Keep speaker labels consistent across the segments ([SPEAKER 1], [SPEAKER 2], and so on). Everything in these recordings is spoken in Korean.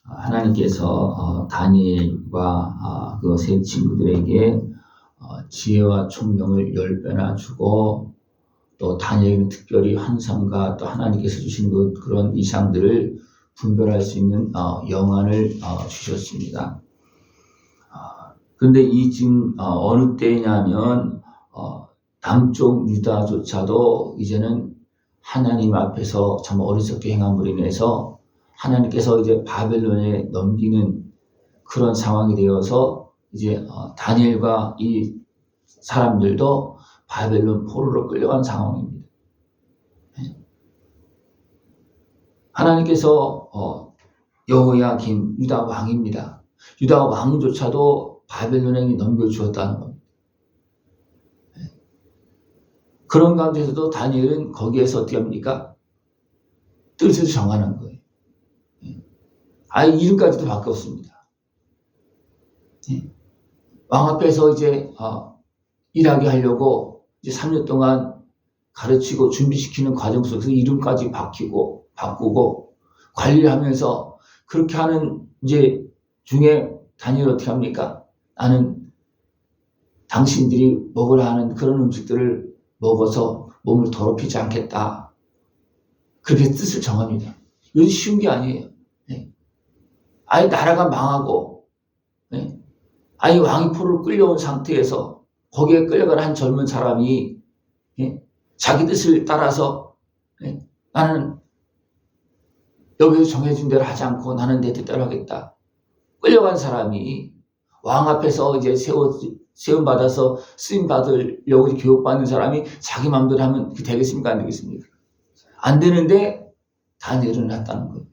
[SPEAKER 1] 하나님께서 다니엘과 그 세 친구들에게 지혜와 총명을 10배나 주고, 또 다니엘은 특별히 환상과 또 하나님께서 주신 그런 이상들을 분별할 수 있는 영안을 주셨습니다. 그런데 이 지금 어느 때냐면 남쪽 유다조차도 이제는 하나님 앞에서 참 어리석게 행함으로 인해서 하나님께서 이제 바벨론에 넘기는 그런 상황이 되어서 이제 다니엘과 이 사람들도 바벨론 포로로 끌려간 상황입니다. 하나님께서 여호야김 유다 왕입니다. 유다 왕조차도 바벨론에 넘겨주었다는 겁니다. 그런 가운데서도 다니엘은 거기에서 어떻게 합니까? 뜻을 정하는 거예요. 아예 이름까지도 바꿨습니다. 왕 앞에서 이제 일하게 하려고 이제 3년 동안 가르치고 준비시키는 과정 속에서 이름까지 바꾸고 관리를 하면서 그렇게 하는 이제 중에 다니엘 어떻게 합니까? 나는 당신들이 먹으라 하는 그런 음식들을 먹어서 몸을 더럽히지 않겠다. 그렇게 뜻을 정합니다. 이것이 쉬운 게 아니에요. 아예 나라가 망하고, 아예 왕이 포로로 끌려온 상태에서 거기에 끌려간 한 젊은 사람이 자기 뜻을 따라서 나는 여기서 정해진 대로 하지 않고 나는 내 뜻대로 하겠다. 끌려간 사람이 왕 앞에서 이제 세움 받아서 쓰임 받으려고 교육받는 사람이 자기 마음대로 하면 되겠습니까? 안 되겠습니까? 안 되는데 다니엘은 했다는 거예요.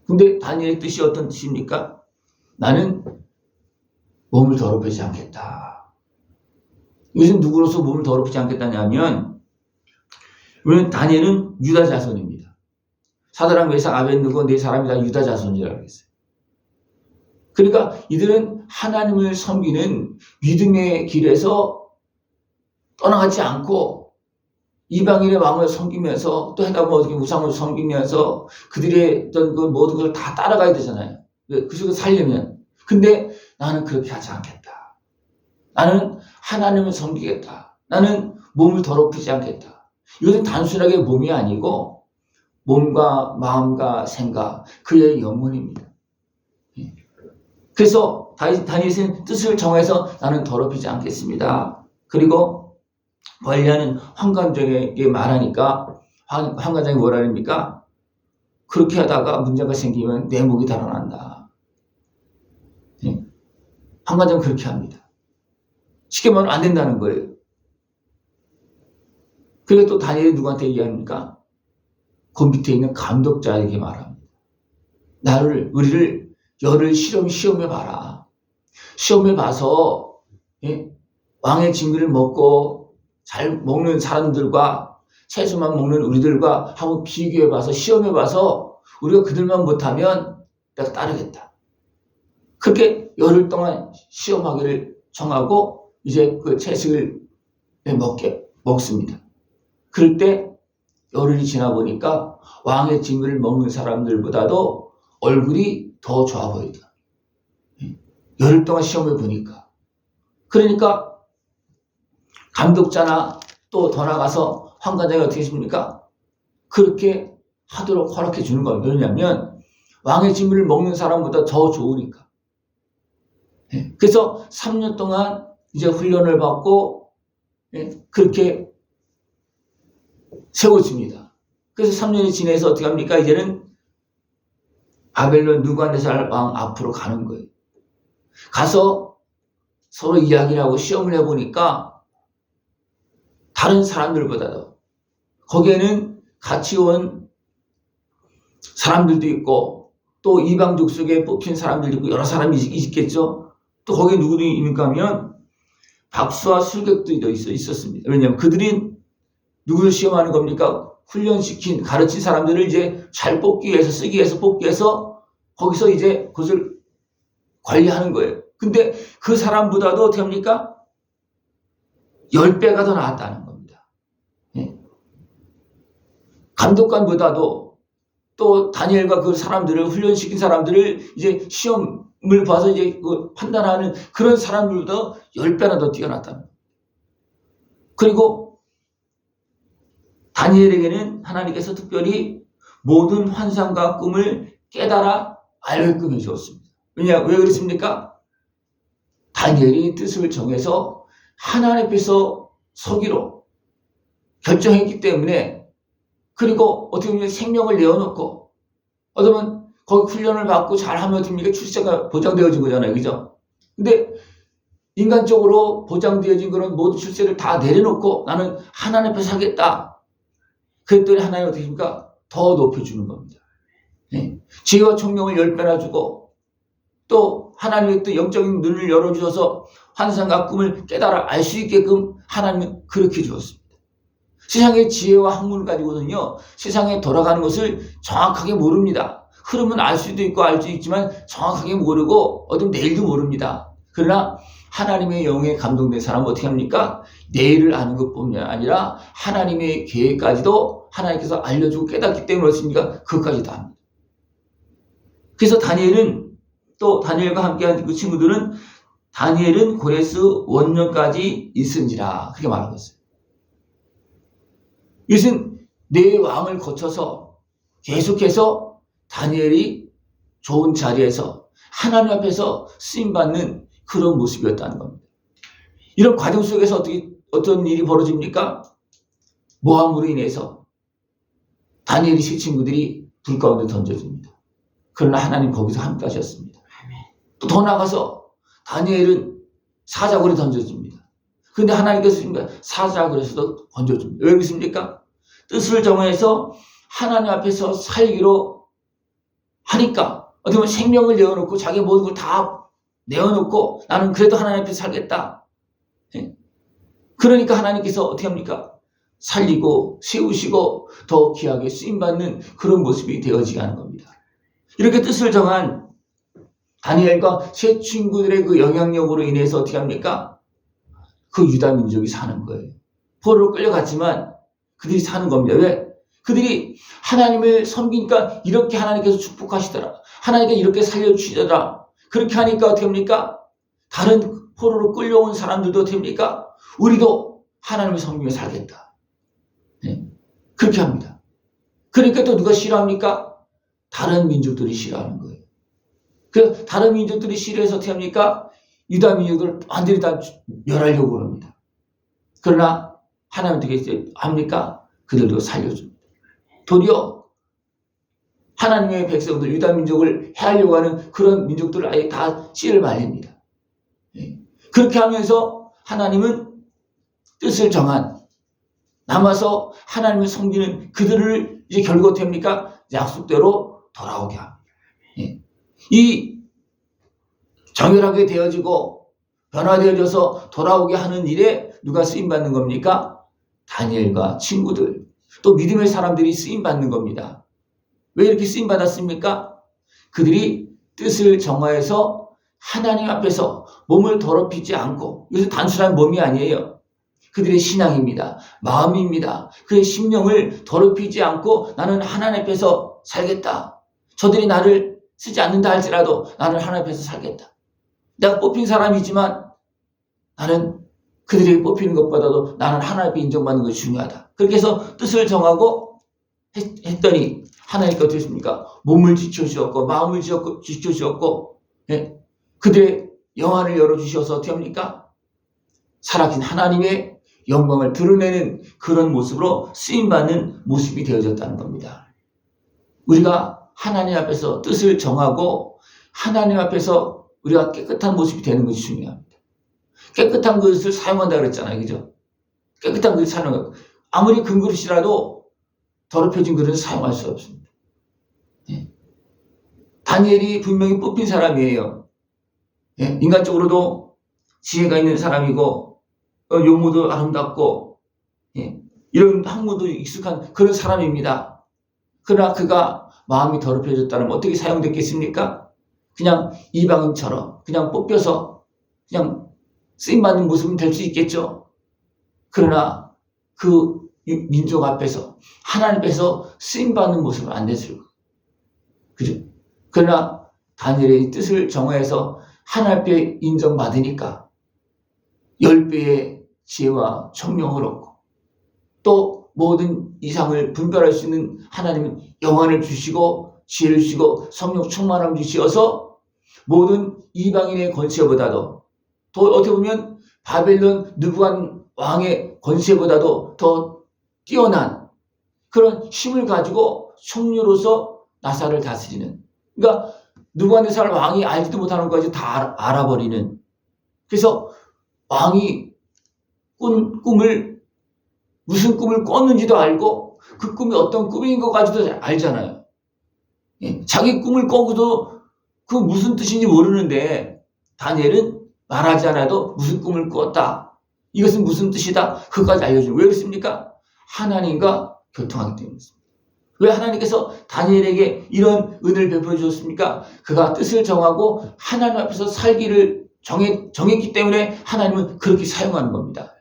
[SPEAKER 1] 근데 다니엘의 뜻이 어떤 뜻입니까? 나는 몸을 더럽히지 않겠다. 이것은 누구로서 몸을 더럽히지 않겠다냐면, 우리는 다니엘은 유다 자손입니다. 사드락 메삭 아벳느고 네 사람이 다 유다 자손이라고 했어요. 그러니까 이들은 하나님을 섬기는 믿음의 길에서 떠나가지 않고 이방인의 왕을 섬기면서 또 해당 우상을 섬기면서 그들의 어떤 그 모든 걸 다 따라가야 되잖아요. 그 속에 살려면. 근데 나는 그렇게 하지 않겠다. 나는 하나님을 섬기겠다. 나는 몸을 더럽히지 않겠다. 이것은 단순하게 몸이 아니고 몸과 마음과 생각, 그의 영혼입니다. 그래서 다니엘은 뜻을 정해서 나는 더럽히지 않겠습니다. 그리고 관리하는 환관장에게 말하니까 환관장이 뭐라 합니까? 그렇게 하다가 문제가 생기면 내 목이 달아난다. 환관장은 그렇게 합니다. 쉽게 말하면 안 된다는 거예요. 그리고 또 다니엘이 누구한테 얘기합니까? 그 밑에 있는 감독자에게 말합니다. 우리를 열을 시험해봐라. 시험해봐서 왕의 진미를 먹고 잘 먹는 사람들과 채소만 먹는 우리들과 한번 비교해봐서 시험해봐서 우리가 그들만 못하면 내가 따르겠다. 그렇게 열흘 동안 시험하기를 정하고 이제 그 채식을 먹습니다. 그럴 때 열흘이 지나 보니까 왕의 진미를 먹는 사람들보다도 얼굴이 더 좋아 보이다. 열흘 동안 시험해 보니까. 그러니까 감독자나 또 더 나가서 환관장이 어떻게 했습니까? 그렇게 하도록 허락해 주는 거예요. 왜냐하면 왕의 진미를 먹는 사람보다 더 좋으니까. 그래서 3년 동안 이제 훈련을 받고 그렇게 세워집니다. 그래서 3년이 지나서 어떻게 합니까? 이제는 바벨론 느부갓네살 왕 앞으로 가는 거예요. 가서 서로 이야기를 하고 시험을 해보니까 다른 사람들보다도 거기에는 같이 온 사람들도 있고 또 이방족 속에 뽑힌 사람들도 있고 여러 사람이 있겠죠. 또 거기에 누구도 있는가 하면 박수와 술객도 있었습니다. 왜냐하면 그들이 누구를 시험하는 겁니까? 훈련시킨 가르친 사람들을 이제 잘 뽑기 위해서 쓰기 위해서 뽑기 위해서 거기서 이제 그것을 관리하는 거예요. 근데 그 사람보다도 어떻게 합니까? 10배가 더 나았다는 겁니다. 감독관보다도 또 다니엘과 그 사람들을 훈련시킨 사람들을 이제 시험을 봐서 이제 그 판단하는 그런 사람들보다 10배나 더 뛰어났다는 거예요. 그리고 다니엘에게는 하나님께서 특별히 모든 환상과 꿈을 깨달아 알게끔 해주었습니다. 왜 그렇습니까? 다니엘이 뜻을 정해서 하나님 앞에서 서기로 결정했기 때문에, 그리고 어떻게 보면 생명을 내어놓고 어떻게 보면 거기 훈련을 받고 잘하면 어떻게 출세가 보장되어진 거잖아요. 그죠? 근데 인간적으로 보장되어진 그런 모든 출세를 다 내려놓고 나는 하나님 앞에 살겠다. 그랬더니 하나님 어떻게 합니까? 더 높여주는 겁니다. 네. 지혜와 총명을 10배나 주고 또 하나님의 또 영적인 눈을 열어주셔서 환상과 꿈을 깨달아 알 수 있게끔 하나님은 그렇게 주었습니다. 세상의 지혜와 학문을 가지고는요, 세상에 돌아가는 것을 정확하게 모릅니다. 흐름은 알 수도 있고 알 수 있지만 정확하게 모르고 어떤 내일도 모릅니다. 그러나 하나님의 영에 감동된 사람은 어떻게 합니까? 내일을 아는 것뿐만 아니라 하나님의 계획까지도 하나님께서 알려주고 깨닫기 때문에 그렇습니까? 그것까지 다 합니다. 그래서 또 다니엘과 함께한 그 친구들은 다니엘은 고레스 원년까지 있으니라 그렇게 말하고 있어요. 이것은 네 왕을 거쳐서 계속해서 다니엘이 좋은 자리에서 하나님 앞에서 쓰임받는 그런 모습이었다는 겁니다. 이런 과정 속에서 어떤 일이 벌어집니까? 모함으로 인해서 다니엘이 세 친구들이 불 가운데 던져집니다. 그러나 하나님 거기서 함께 하셨습니다. 또 더 나가서 다니엘은 사자굴에 던져집니다. 그런데 하나님께서 사자굴에서도 던져줍니다. 왜 그렇습니까? 뜻을 정해서 하나님 앞에서 살기로 하니까 어떻게 보면 생명을 내어놓고 자기 모든 걸 다 내어놓고 나는 그래도 하나님 앞에서 살겠다. 그러니까 하나님께서 어떻게 합니까? 살리고 세우시고 더 귀하게 쓰임받는 그런 모습이 되어지게 하는 겁니다. 이렇게 뜻을 정한 다니엘과 세 친구들의 그 영향력으로 인해서 어떻게 합니까? 그 유다 민족이 사는 거예요. 포로로 끌려갔지만 그들이 사는 겁니다. 왜? 그들이 하나님을 섬기니까 이렇게 하나님께서 축복하시더라. 하나님께서 이렇게 살려주시더라. 그렇게 하니까 어떻게 합니까? 다른 포로로 끌려온 사람들도 어떻게 합니까? 우리도 하나님을 섬기며 살겠다. 네. 그렇게 합니다. 그러니까 또 누가 싫어합니까? 다른 민족들이 싫어하는 거예요. 그 다른 민족들이 싫어해서 어떻게 합니까? 유다 민족들을 완전히 다 멸하려고 합니다. 그러나 하나님 어떻게 합니까? 그들도 살려줍니다. 도리어 하나님의 백성들, 유다 민족을 해하려고 하는 그런 민족들을 아예 다 씨를 말립니다. 그렇게 하면서 하나님은 뜻을 정한 남아서 하나님을 섬기는 그들을 이제 결국 어떻게 합니까? 약속대로 돌아오게 합니다. 이 정결하게 되어지고 변화되어져서 돌아오게 하는 일에 누가 쓰임받는 겁니까? 다니엘과 친구들, 또 믿음의 사람들이 쓰임받는 겁니다. 왜 이렇게 쓰임받았습니까? 그들이 뜻을 정하여서 하나님 앞에서 몸을 더럽히지 않고, 이것은 단순한 몸이 아니에요. 그들의 신앙입니다. 마음입니다. 그의 심령을 더럽히지 않고 나는 하나님 앞에서 살겠다. 저들이 나를 쓰지 않는다 할지라도 나는 하나님 앞에서 살겠다. 내가 뽑힌 사람이지만 나는 그들에게 뽑히는 것보다도 나는 하나님 앞에 인정받는 것이 중요하다. 그렇게 해서 뜻을 정하고 했더니 하나님께서 어떻게 했습니까? 몸을 지켜주셨고 마음을 지켜주셨고, 그들의 영안을 열어주셔서 어떻게 합니까? 살아계신 하나님의 영광을 드러내는 그런 모습으로 쓰임받는 모습이 되어졌다는 겁니다. 우리가 하나님 앞에서 뜻을 정하고 하나님 앞에서 우리가 깨끗한 모습이 되는 것이 중요합니다. 깨끗한 그릇을 사용한다 그랬잖아요. 그죠? 깨끗한 그릇을 사용한다. 아무리 금 그릇이라도 더럽혀진 그릇을 사용할 수 없습니다. 다니엘이 분명히 뽑힌 사람이에요. 인간적으로도 지혜가 있는 사람이고 용모도 아름답고 이런 학문도 익숙한 그런 사람입니다. 그러나 그가 마음이 더럽혀졌다면 어떻게 사용됐겠습니까? 그냥 이방인처럼 그냥 뽑혀서 그냥 쓰임받는 모습은 될 수 있겠죠. 그러나 그 민족 앞에서 하나님 앞에서 쓰임받는 모습은 안 됐을 거예요. 그죠? 그러나 다니엘의 뜻을 정하여서 하나님 앞에 인정받으니까 10배의 지혜와 총명을 얻고 또 모든 이상을 분별할 수 있는 하나님은 영안을 주시고 지혜를 주시고 성령 충만함을 주시어서 모든 이방인의 권세보다도 또 어떻게 보면 바벨론 느부갓 왕의 권세보다도 더 뛰어난 그런 힘을 가지고 총리로서 나사를 다스리는, 그러니까 느부갓네살 왕이 알지도 못하는 것까지 다 알아버리는, 그래서 왕이 꿈을 무슨 꿈을 꿨는지도 알고 그 꿈이 어떤 꿈인 것까지도 알잖아요. 예, 자기 꿈을 꿔고도 그 무슨 뜻인지 모르는데 다니엘은 말하지 않아도 무슨 꿈을 꿨다, 이것은 무슨 뜻이다, 그것까지 알려주는. 왜 그렇습니까? 하나님과 교통하기 때문입니다. 왜 하나님께서 다니엘에게 이런 은혜를 베풀어 주셨습니까? 그가 뜻을 정하고 하나님 앞에서 살기를 정했기 때문에 하나님은 그렇게 사용하는 겁니다.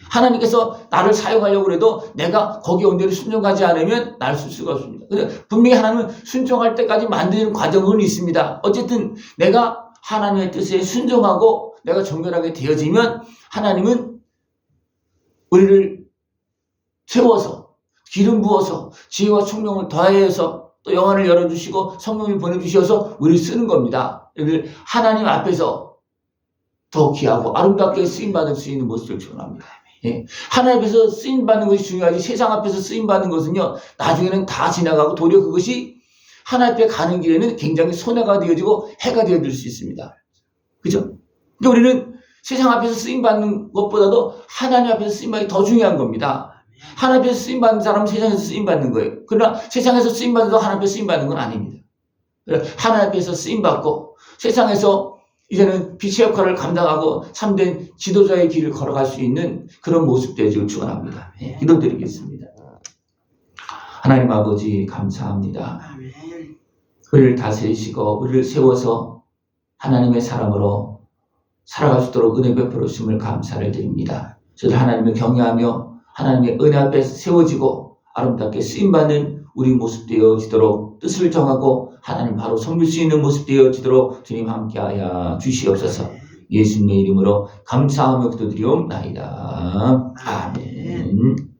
[SPEAKER 1] 하나님께서 나를 사용하려고 해도 내가 거기 온 대로 순종하지 않으면 나를 쓸 수가 없습니다. 분명히 하나님은 순종할 때까지 만드는 과정은 있습니다. 어쨌든 내가 하나님의 뜻에 순종하고 내가 정결하게 되어지면 하나님은 우리를 세워서 기름 부어서 지혜와 총명을 더하여서 또 영안을 열어주시고 성령을 보내주셔서 우리를 쓰는 겁니다. 하나님 앞에서 더 귀하고 아름답게 쓰임받을 수 있는 모습을 축원합니다. 예. 하나님 앞에서 쓰임받는 것이 중요하지 세상 앞에서 쓰임받는 것은요 나중에는 다 지나가고 도리어 그것이 하나님 앞에 가는 길에는 굉장히 손해가 되어지고 해가 되어질 수 있습니다. 그죠? 그러니까 우리는 세상 앞에서 쓰임받는 것보다도 하나님 앞에서 쓰임받기 더 중요한 겁니다. 하나님 앞에서 쓰임받는 사람은 세상에서 쓰임받는 거예요. 그러나 세상에서 쓰임받아도 하나님 앞에서 쓰임받는 건 아닙니다. 하나님 앞에서 쓰임받고 세상에서 이제는 빛의 역할을 감당하고 참된 지도자의 길을 걸어갈 수 있는 그런 모습 되기를 축원합니다. 기도드리겠습니다. 하나님 아버지 감사합니다. 우리를 다스리시고 우리를 세워서 하나님의 사람으로 살아갈 수 있도록 은혜 베풀어 주심을 감사를 드립니다. 저도 하나님을 경외하며 하나님의 은혜 앞에 세워지고 아름답게 쓰임받는 우리 모습 되어지도록 뜻을 정하고 하나님 바로 섬길 수 있는 모습 되어지도록 주님 함께하여 주시옵소서. 예수님의 이름으로 감사하며 기도드리옵나이다. 아멘.